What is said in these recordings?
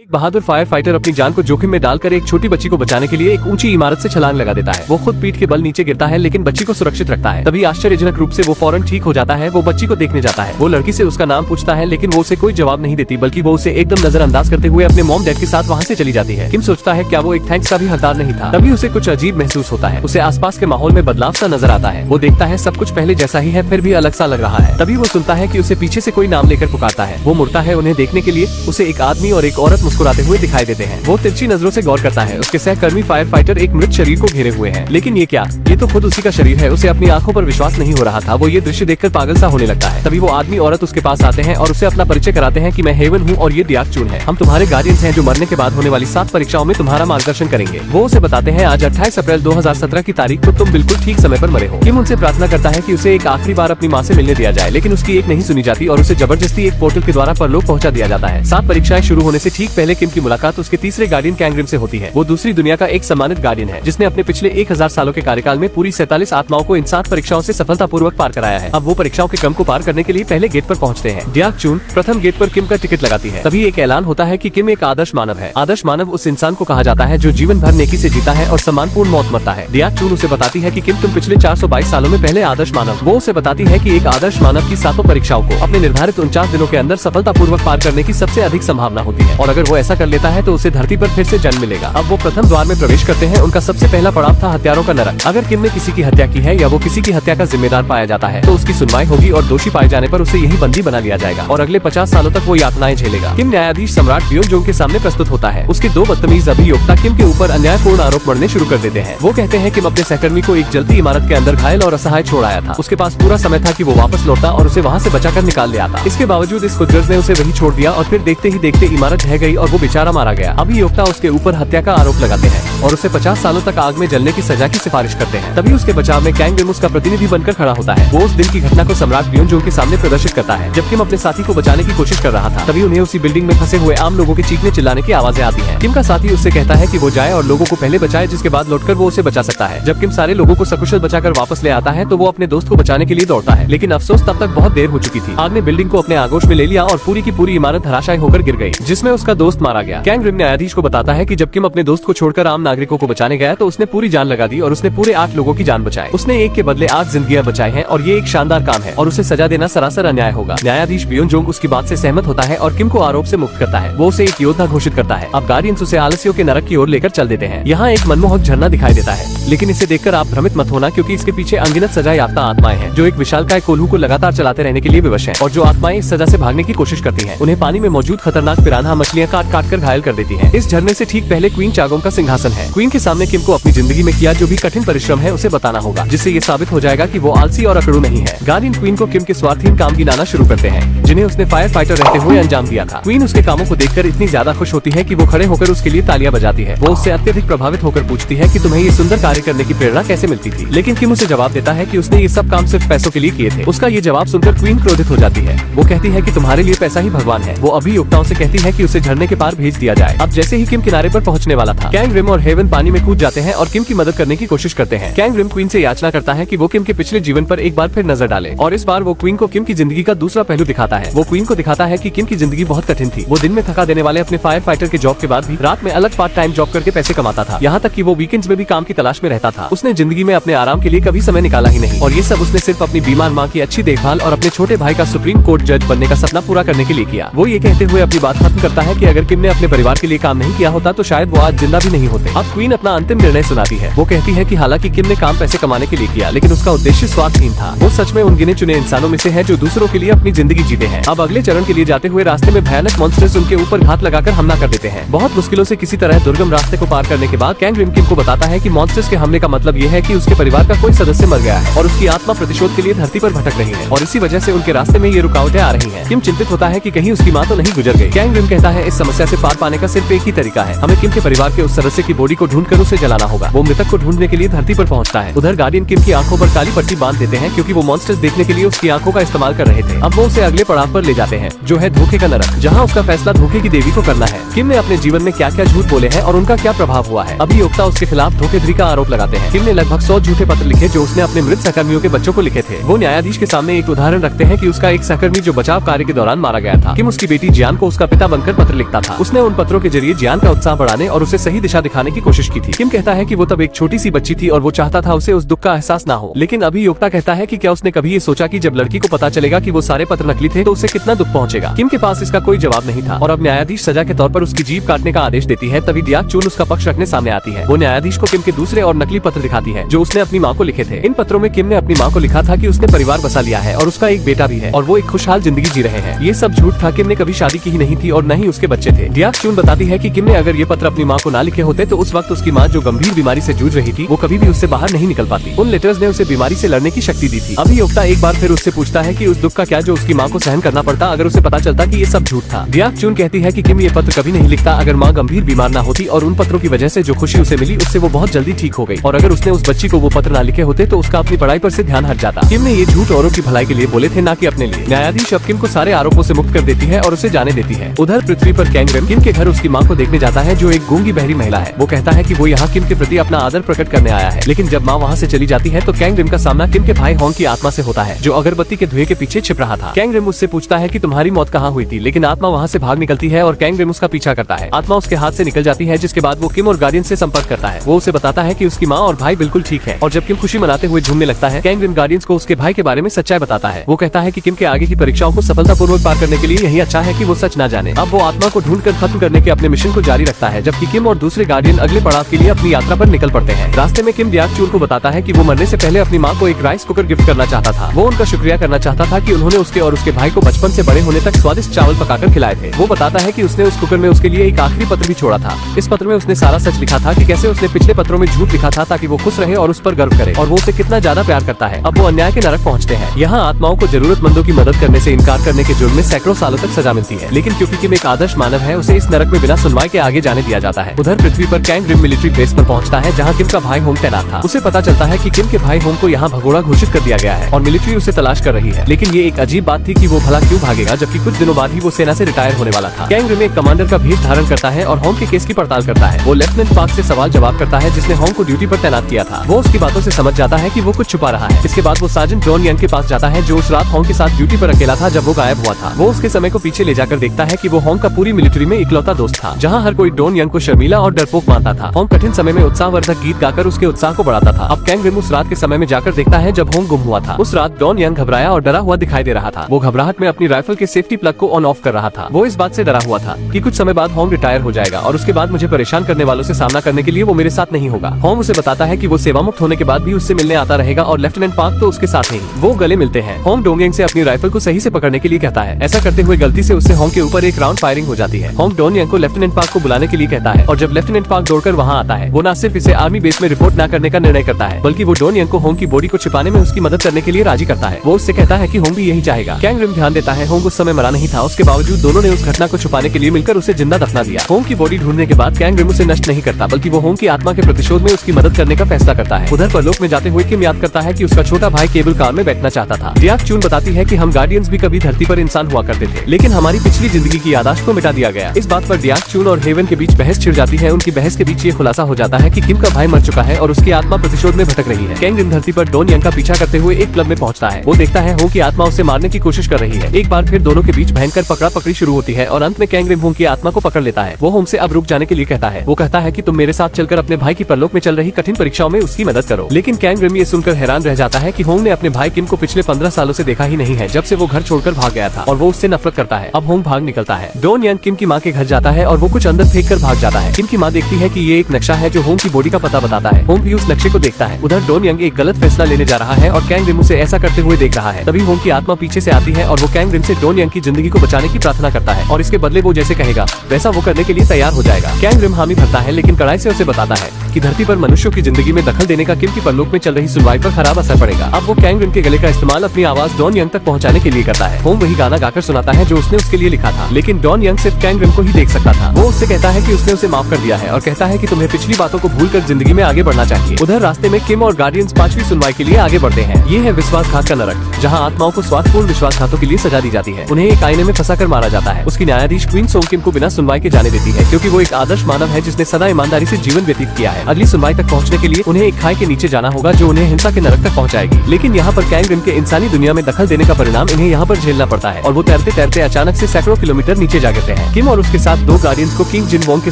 एक बहादुर fire fighter अपनी जान को जोखिम में डालकर एक छोटी बच्ची को बचाने के लिए एक ऊंची इमारत से छलांग लगा देता है। वो खुद पीठ के बल नीचे गिरता है लेकिन बच्ची को सुरक्षित रखता है। तभी आश्चर्यजनक रूप से वो फौरन ठीक हो जाता है। वो बच्ची को देखने जाता है। वो लड़की से उसका नाम पूछता है लेकिन वो उसे कोई जवाब नहीं देती, बल्कि वो उसे एकदम नजरअंदाज करते हुए अपने मॉम डैड के साथ वहाँ से चली जाती है। किम सोचता है क्या वो एक थैंक्स का भी हकदार नहीं था। तभी उसे कुछ अजीब महसूस होता है। उसे आसपास के माहौल में बदलाव सा नजर आता है। वो देखता है सब कुछ पहले जैसा ही है, फिर भी अलग सा लग रहा है। तभी वो सुनता है कि उसे पीछे से कोई नाम लेकर पुकारता है। वो मुड़ता है उन्हें देखने के लिए। उसे एक आदमी और एक औरत मुस्कुराते हुए दिखाई देते हैं। वो तिरछी नजरों से गौर करता है। उसके सहकर्मी फायर फाइटर एक मृत शरीर को घेरे हुए हैं। लेकिन ये क्या, ये तो खुद उसी का शरीर है। उसे अपनी आंखों पर विश्वास नहीं हो रहा था। वो ये दृश्य देखकर पागल सा होने लगता है। तभी वो आदमी औरत उसके पास आते हैं और उसे अपना परिचय कराते हैं कि मैं हेवन हूँ और ये दियाक चून है। हम तुम्हारे गार्डियंस हैं जो मरने के बाद होने वाली 7 परीक्षाओं में तुम्हारा मार्गदर्शन करेंगे। वो उसे बताते हैं आज 28 अप्रैल 2017 की तारीख को तुम बिल्कुल ठीक समय पर मरे हो। किम उनसे प्रार्थना करता है कि उसे एक आखिरी बार अपनी माँ से मिलने दिया जाए, लेकिन उसकी एक नहीं सुनी जाती और उसे जबरदस्ती एक पोर्टल के द्वारा परलोक पहुंचा दिया जाता है। 7 परीक्षाएं शुरू होने से ठीक पहले किम की मुलाकात उसके तीसरे गार्डियन कैंग रिम से होती है। वो दूसरी दुनिया का एक सम्मानित गार्डियन है जिसने अपने पिछले 1000 सालों के कार्यकाल में पूरी 47 आत्माओं को इन 7 परीक्षाओं से सफलतापूर्वक पार कराया है। अब वो परीक्षाओं के क्रम को पार करने के लिए पहले गेट पर पहुंचते हैं। दियाक चून प्रथम गेट पर किम का टिकट लगाती है। तभी एक ऐलान होता है कि किम एक आदर्श मानव है। आदर्श मानव उस इंसान को कहा जाता है जो जीवन भर नेकी से जीता है और सम्मानपूर्ण मौत मरता है। दियाक चून उसे बताती है कि किम तुम पिछले 422 सालों में पहले आदर्श मानव। वो उसे बताती है कि एक आदर्श मानव की 7 परीक्षाओं को अपने निर्धारित 49 दिनों के अंदर सफलतापूर्वक पार करने की सबसे अधिक संभावना होती है और अगर वो ऐसा कर लेता है तो उसे धरती पर फिर से जन्म मिलेगा। अब वो प्रथम द्वार में प्रवेश करते हैं। उनका सबसे पहला पड़ाव था हत्यारों का नरक। अगर किम ने किसी की हत्या की है या वो किसी की हत्या का जिम्मेदार पाया जाता है तो उसकी सुनवाई होगी और दोषी पाए जाने पर उसे यही बंदी बना लिया जाएगा और अगले 50 सालों तक वो यातनाएं झेलेगा। किम न्यायाधीश सम्राट बियोन जोंग के सामने प्रस्तुत होता है। उसके 2 बदतमीज अभियोक्ता किम के ऊपर अन्यायपूर्ण आरोप मढ़ने शुरू कर देते हैं। वो कहते हैं किम अपने सहकर्मी को एक जलती इमारत के अंदर घायल और असहाय छोड़ आया था। उसके पास पूरा समय था कि वो वापस लौटता और उसे वहाँ से बचाकर निकाल ले आता। इसके बावजूद इस खुदगर्ज ने उसे वही छोड़ दिया और फिर देखते ही देखते इमारत ढह गई और वो बेचारा मारा गया। अभियोक्ता उसके ऊपर हत्या का आरोप लगाते हैं और उसे 50 सालों तक आग में जलने की सजा की सिफारिश करते हैं। तभी उसके बचाव में कैंग रिम उसका प्रतिनिधि बनकर खड़ा होता है। वो उस दिन की घटना को सम्राट बियोन जोंग के सामने प्रदर्शित करता है जब किम अपने साथी को बचाने की कोशिश कर रहा था। तभी उन्हें उसी बिल्डिंग में फंसे हुए आम लोगों के चीखने चिल्लाने की आवाजें आती हैं। किम का साथी उससे कहता है कि वो जाए और लोगों को पहले बचाए, जिसके बाद लौटकर वो उसे बचा सकता है। जब किम सारे लोगों को सकुशल बचाकर वापस ले आता है तो वो अपने दोस्त को बचाने के लिए दौड़ता है, लेकिन अफसोस तब तक बहुत देर हो चुकी थी। आग ने बिल्डिंग को अपने आगोश में ले लिया और पूरी की पूरी इमारत धराशायी होकर गिर गई, जिसमें उसका दोस्त मारा गया। कैंग रिम न्यायाधीश को बताता है कि जब किम अपने दोस्त को छोड़कर आम नागरिकों को बचाने गया तो उसने पूरी जान लगा दी और उसने पूरे 8 लोगों की जान बचाई। उसने एक के बदले 8 जिंदगियां बचाई हैं और ये एक शानदार काम है और उसे सजा देना सरासर अन्याय होगा। न्यायाधीश बियोन जोंग उसकी बात से सहमत होता है और किम को आरोप से मुक्त करता है। वो उसे एक योद्धा घोषित करता है। अब गार्डियंस उसे आलसियों के नरक की ओर लेकर चल देते हैं। यहाँ एक मनमोहक झरना दिखाई देता है, लेकिन इसे देखकर आप भ्रमित मत होना, क्योंकि इसके पीछे अनगिनत सजा याफ्ता आत्माएं हैं जो एक विशालकाय कोल्हू को लगातार चलाते रहने के लिए विवश हैं और जो आत्माएं इस सजा से भागने की कोशिश करती हैं, उन्हें पानी में मौजूद खतरनाक पिरान्हा मछलियां काट काट कर घायल कर देती हैं। इस झरने से ठीक पहले क्वीन चागोंग का सिंहासन है। क्वीन के सामने किम को अपनी जिंदगी में किया जो भी कठिन परिश्रम है उसे बताना होगा, जिससे ये साबित हो जाएगा कि वो आलसी और अकड़ू नहीं है। गार्डियन क्वीन को किम के स्वार्थहीन काम गिनाना शुरू करते हैं जिन्हें उसने फायर फाइटर रहते हुए अंजाम दिया था। क्वीन उसके कामों को देखकर इतनी ज्यादा खुश होती है कि वो खड़े होकर उसके लिए तालियां बजाती है। वो उससे अत्यधिक प्रभावित होकर पूछती है कि तुम्हें ये सुंदर कार्य करने की प्रेरणा कैसे मिलती थी, लेकिन किम उसे जवाब देता है कि उसने ये सब काम सिर्फ पैसों के लिए किए थे। उसका ये जवाब सुनकर क्वीन क्रोधित हो जाती है। वो कहती है कि तुम्हारे लिए पैसा ही भगवान है। वो अभियोक्ताओं से कहती है कि उसे झरने के पार भेज दिया जाए। अब जैसे ही किम किनारे पर पहुंचने वाला था, कैंग रिम और हेवन पानी में कूद जाते हैं और किम की मदद करने की कोशिश करते हैं। कैंग रिम क्वीन से याचना करता है कि वो किम के पिछले जीवन पर एक बार फिर नजर डाले और इस बार वो क्वीन को किम की जिंदगी का दूसरा पहलू दिखाता है। वो क्वीन को दिखाता है कि किम की जिंदगी बहुत कठिन थी। वो दिन में थका देने वाले अपने फायर फाइटर के जॉब के बाद भी रात में अलग पार्ट टाइम जॉब करके पैसे कमाता था। यहाँ तक कि वो वीकेंड्स में भी काम की तलाश में रहता था। उसने जिंदगी में अपने आराम के लिए कभी समय निकाला ही नहीं और ये सब उसने सिर्फ अपनी बीमार माँ की अच्छी देखभाल और अपने छोटे भाई का सुप्रीम कोर्ट जज बनने का सपना पूरा करने के लिए किया। वो ये कहते हुए अपनी बात खत्म करता है कि अगर किम ने अपने परिवार के लिए काम नहीं किया होता तो शायद वो आज जिंदा भी नहीं होते। अब क्वीन अपना अंतिम निर्णय सुनाती है। वो कहती है कि हालांकि किम ने काम पैसे कमाने के लिए किया, लेकिन उसका उद्देश्य स्वार्थहीन था। वो सच में उन गिने चुने इंसानों में से है जो दूसरों के लिए अपनी जिंदगी जीते हैं। अब अगले चरण के लिए जाते हुए रास्ते में भयानक मॉन्स्टर्स उनके ऊपर घात लगाकर हमला कर देते हैं। बहुत मुश्किलों से किसी तरह दुर्गम रास्ते को पार करने के बाद कैंग रिम किम को बताता है कि मॉन्स्टर्स के हमले का मतलब ये है कि उसके परिवार का कोई सदस्य मर गया है और उसकी आत्मा प्रतिशोध के लिए धरती पर भटक रही है और इसी वजह से उनके रास्ते में ये रुकावटें आ रही हैं। किम चिंतित होता है कि कहीं उसकी माँ तो नहीं गुजर गई। कैंग रिम कहता है इस समस्या से पार पाने का सिर्फ एक ही तरीका है, हमें किम के परिवार के उस सदस्य की बॉडी को ढूंढकर उसे जलाना होगा। वो मृतक को ढूंढने के लिए धरती पर पहुंचता है। उधर गार्डियन किम की आंखों पर काली पट्टी बांध देते हैं क्योंकि वो मॉन्स्टर्स देखने के लिए उसकी आंखों का इस्तेमाल कर रहे थे। अब वो उसे अगले पड़ाव पर ले जाते हैं जो है धोखे का नरक, जहाँ उसका फैसला धोखे की देवी को करना है। किम ने अपने जीवन में क्या क्या झूठ बोले हैं और उनका क्या प्रभाव हुआ है। अभियोक्ता उसके खिलाफ धोखेधड़ी का आरोप लगाते हैं। किम ने लगभग 100 झूठे पत्र लिखे जो उसने अपने मृत सहकर्मियों के बच्चों को लिखे थे। वो न्यायाधीश के सामने एक उदाहरण रखते हैं कि उसका एक सहकर्मी जो बचाव कार्य के दौरान मारा गया था। किम उसकी बेटी जियान को उसका पिता बनकर पत्र लिखता सकता था। उसने उन पत्रों के जरिए जियान का उत्साह बढ़ाने और उसे सही दिशा दिखाने की कोशिश की थी। किम कहता है कि वो तब एक छोटी सी बच्ची थी और वो चाहता था उसे उस दुख का एहसास ना हो। लेकिन अभी योक्ता कहता है कि क्या उसने कभी ये सोचा कि जब लड़की को पता चलेगा कि वो सारे पत्र नकली थे तो उसे कितना दुख पहुंचेगा। किम के पास इसका कोई जवाब नहीं था और अब न्यायाधीश सजा के तौर पर उसकी जीभ काटने का आदेश देती है। तभी डियाक चून उसका पक्ष रखने सामने आती है। वो न्यायाधीश को किम के दूसरे और नकली पत्र दिखाती है जो उसने अपनी माँ को लिखे थे। इन पत्रों में किम ने अपनी माँ को लिखा था कि उसने परिवार बसा लिया है और उसका एक बेटा भी है और वो एक खुशहाल जिंदगी जी रहे हैं। ये सब झूठ था। किम ने कभी शादी की ही नहीं थी और न ही उसके बच्चे थे। डियाक चून बताती है कि किम ने अगर ये पत्र अपनी माँ को ना लिखे होते तो उस वक्त उसकी माँ जो गंभीर बीमारी से जूझ रही थी वो कभी भी उससे बाहर नहीं निकल पाती। उन लेटर्स ने उसे बीमारी से लड़ने की शक्ति दी थी। अभी योक्ता एक बार फिर उससे पूछता है कि उस दुख का क्या जो उसकी माँ को सहन करना पड़ता अगर उसे पता चलता कि ये सब झूठ था। डियाक चून कहती है कि किम ये पत्र कभी नहीं लिखता अगर माँ गंभीर बीमार ना होती और उन पत्रों की वजह से जो खुशी उसे मिली उससे वो बहुत जल्दी ठीक हो गई। और अगर उसने उस बच्ची को वो पत्र ना लिखे होते तो उसका अपनी पढ़ाई पर से ध्यान हट जाता। किम ने ये झूठ औरों की भलाई के लिए बोले थे, ना कि अपने लिए। न्यायाधीश अब किम को सारे आरोपों से मुक्त कर देती है और उसे जाने देती है। उधर पृथ्वी पर कैंगरिम किम के घर उसकी माँ को देखने जाता है जो एक गूंगी बहरी महिला है। वो कहता है कि वो यहाँ किम के प्रति अपना आदर प्रकट करने आया है। लेकिन जब माँ वहाँ से चली जाती है तो कैंगरिम का सामना किम के भाई होंग की आत्मा से होता है जो अगरबत्ती के धुएं के पीछे छिप रहा था। कैंगरिम उससे पूछता है कि तुम्हारी मौत कहाँ हुई थी, लेकिन आत्मा वहाँ से भाग निकलती है और कैंगरिम उसका पीछा करता है। आत्मा उसके हाथ से निकल जाती है जिसके बाद वो किम और गार्डियन से संपर्क करता है। वो उसे बताता है कि उसकी माँ और भाई बिल्कुल ठीक है और जब किम खुशी मनाते हुए झूमने लगता है कैंगरिम गार्डियंस को उसके भाई के बारे में सच्चाई बताता है। वो कहता है कि किम के आगे की परीक्षाओं को सफलतापूर्वक पार करने के लिए यही अच्छा है कि वो सच न जाने। अब वो आत्मा को ढूंढकर खत्म करने के अपने मिशन को जारी रखता है जबकि किम और दूसरे गार्डियन अगले पड़ाव के लिए अपनी यात्रा पर निकल पड़ते हैं। रास्ते में किम डियाक चून को बताता है कि वो मरने से पहले अपनी माँ को एक राइस कुकर गिफ्ट करना चाहता था। वो उनका शुक्रिया करना चाहता था कि उन्होंने उसके और उसके भाई को बचपन से बड़े होने तक स्वादिष्ट चावल पकाकर खिलाए थे। वो बताता है कि उसने उस कुकर में उसके लिए एक आखिरी पत्र भी छोड़ा था। इस पत्र में उसने सारा सच लिखा था कि कैसे उसने पिछले पत्रों में झूठ लिखा था ताकि वो खुश रहे और उस पर गर्व करे और वो उसे कितना ज्यादा प्यार करता है। अब वो अन्याय के नरक पहुँचते हैं। यहाँ आत्माओं को जरूरतमंदों की मदद करने से इनकार करने के जुर्म में सैकड़ों सालों तक सजा मिलती है। लेकिन क्योंकि किम एक आदर्श मानव है उसे इस नरक में बिना सुनवाई के आगे जाने दिया जाता है। उधर पृथ्वी पर कैंगरिम मिलिट्री बेस पर पहुँचता है जहाँ किम का भाई होंग तैनात था। उसे पता चलता है कि किम के भाई होंग को यहाँ भगोड़ा घोषित कर दिया गया है और मिलिट्री उसे तलाश कर रही है। लेकिन ये एक अजीब बात थी कि वो भला क्यों भागेगा जबकि कुछ दिनों बाद ही वो सेना से रिटायर होने वाला था। कैंगरिम एक कमांडर का भेष धारण करता है और होंग के केस की पड़ताल करता है। वो लेफ्टिनेंट पार्क से सवाल जवाब करता है जिसने होंग को ड्यूटी पर तैनात किया था। वो उसकी बातों से समझ जाता है कि वो कुछ छुपा रहा है। इसके बाद वो सार्जेंट डॉन यंग के पास जाता है जो उस रात होंग के साथ ड्यूटी पर अकेला था जब वो गायब हुआ था। वो उसके समय को पीछे ले जाकर देखता है कि वो होंग का पूरी मिलिट्री में इकलौता दोस्त था। जहाँ हर कोई डॉन यंग को शर्मीला और डरपोक मानता था। होंग कठिन समय में उत्साहवर्धक गीत गाकर उसके उत्साह को बढ़ाता था। अब कैंगरिम उस रात के समय में जाकर देखता है जब होंग गुम हुआ था। उस रात डॉन यंग घबराया और डरा हुआ दिखाई दे रहा था। वो घबराहट में अपनी राइफल के सेफ्टी प्लग को ऑन ऑफ कर रहा था। वो इस बात से डरा हुआ था कि कुछ समय बाद होंग रिटायर हो जाएगा और उसके बाद मुझे परेशान करने वालों से सामना करने के लिए वो मेरे साथ नहीं होगा। होंग उसे बताता है कि वो सेवा मुक्त होने के बाद भी उससे मिलने आता रहेगा और लेफ्टिनेंट पार्क तो उसके साथ ही। वो गले मिलते हैं। होंग डोंगयंग से अपनी राइफल को सही से पकड़ने के लिए कहता है। ऐसा करते हुए गलती से उससे होंग के ऊपर एक राउंड फायरिंग हो जाती है। होंग डोंगयंग को लेफ्टिनेंट पार्क को बुलाने के लिए कहता है और जब लेफ्टिनेंट पार्क दौड़कर वहाँ आता है वो न सिर्फ इसे आर्मी बेस में रिपोर्ट न करने का निर्णय करता है बल्कि वो डोंगयंग को होंग की बॉडी को छिपाने में उसकी मदद करने के लिए राजी करता है। वो उससे कहता है कि होंग भी यही चाहेगा। कैंगरिम ध्यान देता है होंग उस समय मरा नहीं था। उसके बावजूद दोनों ने उस घटना को छुपाने के लिए मिलकर उसे जिंदा दफना दिया। होंग की बॉडी ढूंढने के बाद कैंगरिम उसे नष्ट नहीं करता बल्कि वो होंग की आत्मा के प्रतिशोध में उसकी मदद करने का फैसला करता है। उधर परलोक में जाते हुए किम याद करता है कि उसका छोटा भाई केबल कार में बैठना चाहता था। डियाक चून बताती है कि हम गार्डियंस भी कभी धरती पर इंसान हुआ करते थे लेकिन हमारी पिछली जिंदगी की याददाश्त को मिटा दिया गया। इस बात पर डियाक चून और हेवन के बीच बहस छिड़ जाती है। उनकी बहस के बीच ये खुलासा हो जाता है कि किम का भाई मर चुका है और उसकी आत्मा प्रतिशोध में भटक रही है। कैंगरिम धरती पर डॉन यंग का पीछा करते हुए एक क्लब में पहुंचता है। वो देखता है होंग की आत्मा उसे मारने की कोशिश कर रही है। एक बार फिर दोनों के बीच भयंकर पकड़ा पकड़ी शुरू होती है और अंत में कैंगरिम होंग की आत्मा को पकड़ लेता है। वो होंग से अब रुक जाने के लिए कहता है। वो कहता है कि तुम मेरे साथ चलकर अपने भाई की परलोक में चल रही कठिन परीक्षाओं में उसकी मदद करो। लेकिन कैंगरिम ये सुनकर हैरान रह जाता है कि होंग ने अपने भाई किम को पिछले 15 सालों से देखा ही नहीं है जब से वो घर छोड़कर भाग गया था और वो उससे नफरत करता है। अब होंग भाग निकलता है। डॉन यंग किम की माँ के घर जाता है और वो कुछ अंदर फेंक कर भाग जाता है। किम की माँ देखती है कि ये एक नक्शा है जो होंग की बॉडी का पता बताता है। होंग भी उस नक्शे को देखता है। उधर डॉन यंग एक गलत फैसला लेने जा रहा है और कैंगरिम उसे ऐसा करते हुए देख रहा है। तभी होंग की आत्मा पीछे से आती है और वो कैंगरिम से डॉन यंग की जिंदगी को बचाने की प्रार्थना करता है और इसके बदले वो जैसे कहेगा वैसा वो करने के लिए तैयार हो जाएगा। कैंगरिम हामी भरता है लेकिन कड़ाई से उसे बताता है कि धरती पर मनुष्यों की जिंदगी में दखल देने का किम की परलोक में चल रही सुनवाई पर खराब असर पड़ेगा। अब वो कैंगरिम के गले का इस्तेमाल अपनी आवाज डॉन यंग तक पहुंचाने के लिए करता है। होंग वही गाना गाकर सुनाता है जो उसने उसके लिए लिखा था लेकिन डॉन यंग सिर्फ कैंगरिम को ही देख सकता था। वो उससे कहता है कि उसने उसे माफ कर दिया है और कहता है कि तुम्हें पिछली बातों को भूलकर जिंदगी में आगे बढ़ना चाहिए। उधर रास्ते में किम और गार्डियंस 5वीं सुनवाई के लिए आगे बढ़ते हैं। ये है विश्वासघात का नरक जहाँ आत्माओं को स्वार्थपूर्ण विश्वासघातों के लिए सजा दी जाती है। उन्हें एक आईने में फंसाकर मारा जाता है। उसकी न्यायाधीश क्वीन सोंग किम को बिना सुनवाई के जाने देती है क्योंकि वो एक आदर्श मानव है जिसने सदा ईमानदारी से जीवन व्यतीत किया है। है। अगली सुनवाई तक पहुँचने के लिए उन्हें एक खाई के नीचे जाना होगा जो उन्हें हिंसा के नरक तक पहुँचाएगी। लेकिन यहाँ पर कैंग रिम के इंसानी दुनिया में दखल देने का परिणाम इन्हें यहाँ पर झेलना पड़ता है और वो तैरते तैरते अचानक से सैकड़ों किलोमीटर नीचे जा गिरते हैं। किम और उसके साथ 2 गार्डियंस को किंग जिन वोंग के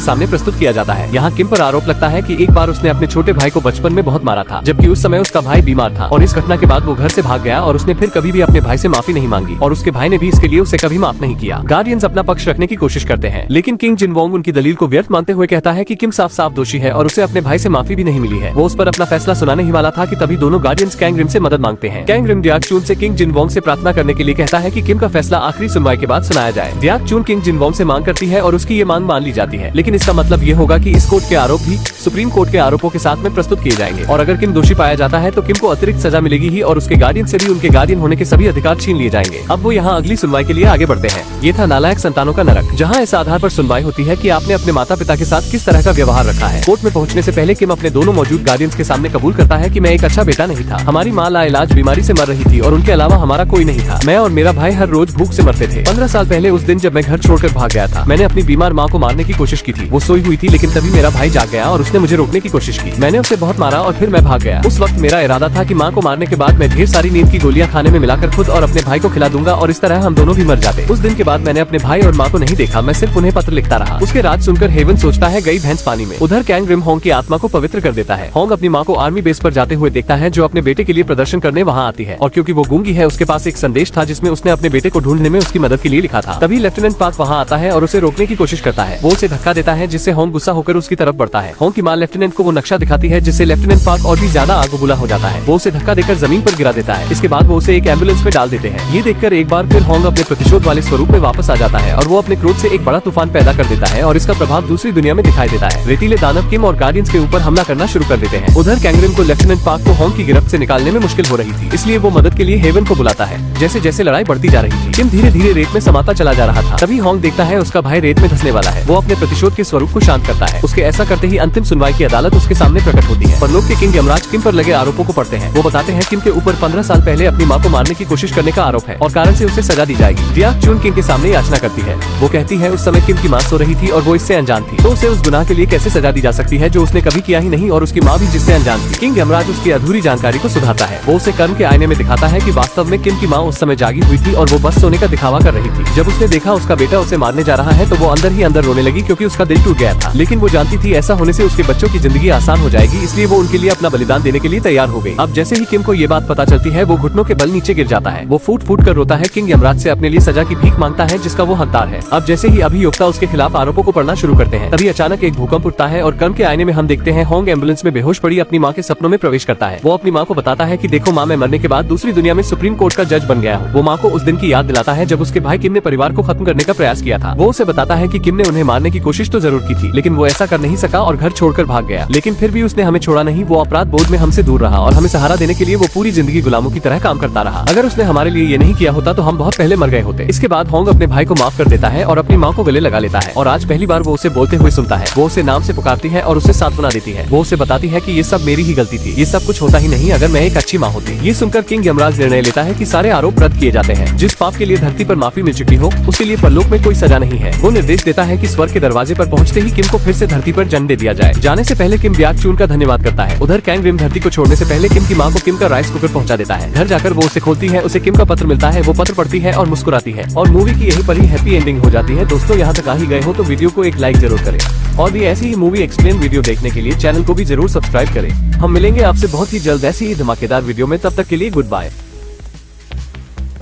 सामने प्रस्तुत किया जाता है। यहाँ किम पर आरोप लगता है कि एक बार उसने अपने छोटे भाई को बचपन में बहुत मारा था, जबकि उस समय उसका भाई बीमार था और इस घटना के बाद वो घर से भाग गया और उसने फिर कभी भी अपने भाई से माफी नहीं मांगी और उसके भाई ने भी इसके लिए उसे कभी माफ नहीं किया। गार्डियंस अपना पक्ष रखने की कोशिश करते हैं, लेकिन किंग जिन वोंग उनकी दलील को व्यर्थ मानते हुए कहता है कि किम साफ साफ दोषी है और उसे अपने भाई से माफी भी नहीं मिली है। वो उस पर अपना फैसला सुनाने ही वाला था कि तभी दोनों गार्डियंस कैंग रिम से मदद मांगते हैं। कैंग रिम डियाक चून से किंग जिन वोंग से प्रार्थना करने के लिए कहता है कि किम का फैसला आखिरी सुनवाई के बाद सुनाया जाए। डियाक चून किंग जिन वोंग से मांग करती है और उसकी ये मांग मान ली जाती है, लेकिन इसका मतलब ये होगा कि इस कोर्ट के आरोप भी सुप्रीम कोर्ट के आरोपों के साथ में प्रस्तुत किए जाएंगे और अगर किम दोषी पाया जाता है तो किम को अतिरिक्त सजा मिलेगी ही और उसके गार्डियन से भी उनके गार्डियन होने के सभी अधिकार छीन लिए जाएंगे। अब वो यहाँ अगली सुनवाई के लिए आगे बढ़ते हैं। ये था नालायक संतानों का नरक, जहाँ इस आधार पर सुनवाई होती है कि आपने अपने माता पिता के साथ किस तरह का व्यवहार रखा है। कोर्ट में पहुँचने से पहले किम अपने दोनों मौजूद गार्डियंस के सामने कबूल करता है कि मैं एक अच्छा बेटा नहीं था। हमारी माँ लाइलाज बीमारी से मर रही थी और उनके अलावा हमारा कोई नहीं था। मैं और मेरा भाई हर रोज भूख से मरते थे। 15 साल पहले उस दिन जब मैं घर छोड़कर भाग गया था, मैंने अपनी बीमार माँ को मारने की कोशिश की थी। वो सोई हुई थी, लेकिन तभी मेरा भाई जाग गया और उसने मुझे रोकने की कोशिश की। मैंने उसे बहुत मारा और फिर मैं भाग गया। उस वक्त मेरा इरादा था कि माँ को मारने के बाद मैं ढेर सारी नींद की गोलियां खाने में मिलाकर खुद और अपने भाई को खिला दूंगा और इस तरह हम दोनों भी मर जाते। उस दिन के बाद मैंने अपने भाई और माँ को नहीं देखा, मैं सिर्फ उन्हें पत्र लिखता रहा। उसके राज सुनकर हेवन सोचता है गई भैंस पानी में। उधर कैंग रिम होंग की आत्मा को पवित्र कर देता है। होंग अपनी माँ को आर्मी बेस पर जाते हुए देखता है जो अपने बेटे के लिए प्रदर्शन करने वहाँ आती है और क्योंकि वो गूंगी है उसके पास एक संदेश था जिसमें उसने अपने बेटे को ढूंढने में उसकी मदद के लिए लिखा था। तभी लेफ्टिनेंट पार्क वहाँ आता है और उसे रोकने की कोशिश करता है। वो उसे धक्का देता है जिससे होंग गुस्सा होकर उसकी तरफ बढ़ता है। होंग की माँ लेफ्टिनेंट को वो नक्शा दिखाती है जिससे लेफ्टिनेंट पार्क और भी ज्यादा आग बुला हो जाता है। वो उसे धक्का देकर जमीन पर गिरा देता है। इसके बाद वो उसे एक एम्बुलेंस में डाल देते हैं। ये देखकर एक बार फिर होंग अपने प्रतिशोध वाले स्वरूप में वापस आ जाता है और वो अपने क्रोध से एक बड़ा तूफान पैदा कर देता है और इसका प्रभाव दूसरी दुनिया में दिखाई देता है। रेतीले दानव किम और गार्डियंस के ऊपर हमला करना शुरू कर देते हैं। उधर कैंग रिम को लेफ्टिनेंट पार्क को होंग की गिरफ्त से निकालने में मुश्किल हो रही थी, इसलिए वो मदद के लिए हेवन को बुलाता है। जैसे जैसे लड़ाई बढ़ती जा रही थी, किम धीरे धीरे रेत में समाता चला जा रहा था। तभी होंग देखता है उसका भाई रेत में धंसने वाला है। वो अपने प्रतिशोध के स्वरूप को शांत करता है। उसके ऐसा करते ही अंतिम सुनवाई की अदालत उसके सामने प्रकट होती है। परलोक के किंग यमराज किम पर लगे आरोपों को पढ़ते हैं। वो बताते हैं किम के ऊपर 15 साल पहले अपनी माँ को मारने की कोशिश करने का आरोप है और कारण से उसे सजा दी जाएगी। डियाक चून किम के सामने याचना करती है। वो कहती है उस समय किम की माँ सो रही थी और वो इससे अनजान थी, तो उसे उस गुनाह के लिए कैसे सजा दी जा सकती है जो उसने कभी किया ही नहीं और उसकी माँ भी जिससे अनजान थी। किंग यमराज उसकी अधूरी जानकारी को सुधारता है। वो उसे कर्म के आईने में दिखाता है कि वास्तव में किम की माँ उस समय जागी हुई थी और वो बस सोने का दिखावा कर रही थी। जब उसने देखा उसका बेटा उसे मारने जा रहा है तो वो अंदर ही अंदर रोने लगी क्योंकि उसका दिल टूट गया था। लेकिन वो जानती थी ऐसा होने से उसके बच्चों की जिंदगी आसान हो जाएगी, इसलिए वो उनके लिए अपना बलिदान देने के लिए तैयार हो गई। अब जैसे ही किम को ये बात पता चलती है वो घुटनों के बल नीचे गिर जाता है। वो फूट फूट कर रोता है। किंग यमराज से अपने लिए सजा की भीख मांगता है जिसका वो हकदार है। अब जैसे ही अभियोक्ता उसके खिलाफ आरोपों को पढ़ना शुरू करते हैं, तभी अचानक एक भूकंप उठता है और कर्म के आईने में हम देखते हैं होंग एम्बुलेंस में बेहोश पड़ी अपनी माँ के सपनों में प्रवेश करता है। वो अपनी माँ को बताता है कि देखो माँ, मैं मरने के बाद दूसरी दुनिया में सुप्रीम कोर्ट का जज बन गया हूँ। वो माँ को उस दिन की याद दिलाता है जब उसके भाई किम ने परिवार को खत्म करने का प्रयास किया था। वो उसे बताता है कि किम ने उन्हें मारने की कोशिश तो जरूर की थी, लेकिन वो ऐसा कर नहीं सका और घर छोड़कर भाग गया। लेकिन फिर भी उसने हमें छोड़ा नहीं। वो अपराध बोध में हमसे दूर रहा और हमें सहारा देने के लिए वो पूरी जिंदगी गुलामों की तरह काम करता रहा। अगर उसने हमारे लिए ये नहीं किया होता तो हम बहुत पहले मर गए होते। इसके बाद होंग अपने भाई को माफ कर देता है और अपनी माँ को गले लगा लेता है और आज पहली बार वो उसे बोलते हुए सुनता है। वो उसे नाम से पुकारती है और उसे सांत्वना देती है। वो उसे बताती है कि ये सब मेरी ही गलती थी, ये सब कुछ होता ही नहीं अगर मैं एक अच्छी माँ होती। ये सुनकर किंग यमराज निर्णय लेता है कि सारे आरोप रद्द किए जाते हैं। जिस पाप के लिए धरती पर माफी मिल चुकी हो उसके लिए परलोक में कोई सजा नहीं है। वो निर्देश देता है कि स्वर्ग के दरवाजे पर पहुंचते ही किम को फिर से धरती पर जन्म दे दिया जाए। जाने से पहले किम डियाक चून का धन्यवाद करता है। उधर कैंग रिम धरती को छोड़ने से पहले किम की माँ को किम का राइस कुकर पहुंचा देता है। घर जाकर वो उसे खोलती है, उसे किम का पत्र मिलता है। वो पत्र पढ़ती है और मुस्कुराती है और मूवी की यही पर ही हैप्पी एंडिंग हो जाती है। दोस्तों, यहाँ तक आ ही गए हो तो वीडियो को एक लाइक जरूर करें और भी ऐसी ही मूवी एक्सप्लेन वीडियो देखने के लिए चैनल को भी जरूर सब्सक्राइब करें। हम मिलेंगे आपसे बहुत ही जल्द ऐसी ही धमाकेदार वीडियो में। तब तक के लिए गुड बाय।